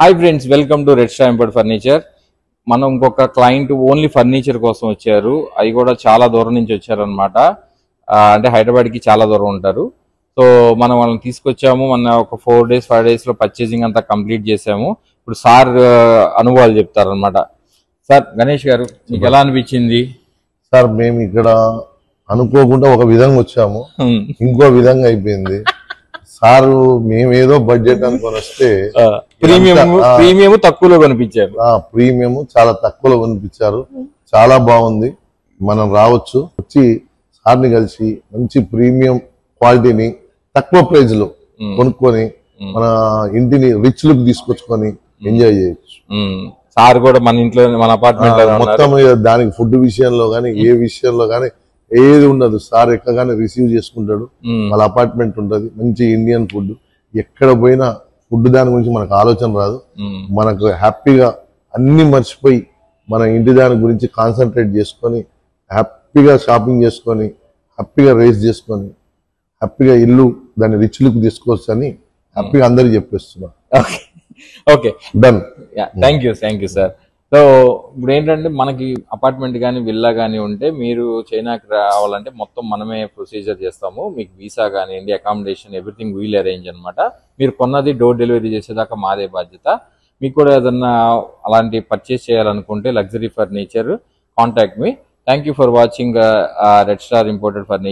Hi friends, welcome to red star import furniture. మనం ఇంకొక client only furniture కోసం వచ్చారు. అవి కూడా చాలా దూరం నుంచి వచ్చారనమాట. అంటే హైదరాబాద్కి చాలా దూరం ఉంటారు. సో మనం వాళ్ళని తీసుకొచ్చాము. మన ఒక 4 days 5 days లో పర్చేసింగ్ అంతా కంప్లీట్ చేసాము. ఇప్పుడు సార్ అనుభవాలు చెప్తారనమాట. సార్ గణేష్ గారు, మీకు ఎలా అనిపించింది? సార్ మేము ఇక్కడ అనుకోకుండా ఒక విధంగా వచ్చాము, ఇంకో విధంగా అయిపోయింది. సారు మేమేదో బడ్జెట్ అనుకొని వస్తే ప్రీమియం తక్కువలో కనిపించారు. ప్రీమియం చాలా తక్కువలో కనిపించారు. చాలా బాగుంది. మనం రావచ్చు, వచ్చి సార్ని కలిసి మంచి ప్రీమియం క్వాలిటీని తక్కువ ప్రైజ్ లో కొనుక్కొని మన ఇంటిని రిచ్ లుక్ తీసుకొచ్చుకొని ఎంజాయ్ చేయొచ్చు. సార్ కూడా మన ఇంట్లో మన అపార్ట్మెంట్ మొత్తం దానికి ఫుడ్ విషయంలో గానీ ఏ విషయంలో గానీ ఏది ఉండదు. సార్ ఎక్కగానే రిసీవ్ చేసుకుంటాడు. వాళ్ళ అపార్ట్మెంట్ ఉంటది, మంచి ఇండియన్ ఫుడ్. ఎక్కడ పోయినా ఫుడ్ దాని గురించి మనకు ఆలోచన రాదు. మనకు హ్యాపీగా అన్ని మర్చిపోయి మన ఇంటి దాని గురించి కాన్సన్ట్రేట్ చేసుకొని హ్యాపీగా షాపింగ్ చేసుకొని హ్యాపీగా రేస్ చేసుకొని హ్యాపీగా ఇల్లు దాన్ని రిచ్ లుక్ తీసుకోవచ్చు అని హ్యాపీగా అందరికి చెప్పేస్తున్నా. Okay, done. Thank you sir. So ఇప్పుడు ఏంటంటే మనకి అపార్ట్మెంట్ కానీ విల్లా కానీ ఉంటే మీరు చైనాకి రావాలంటే మొత్తం మనమే ప్రొసీజర్ చేస్తాము. మీకు వీసా కానివ్వండి, అకామిడేషన్, ఎవ్రీథింగ్ వీల్ అరేంజ్ అనమాట. మీరు కొన్నది డోర్ డెలివరీ చేసేదాకా మాదే బాధ్యత. మీకు కూడా ఏదన్నా అలాంటి పర్చేస్ చేయాలనుకుంటే luxury furniture, contact me. Thank you for watching red star imported furniture.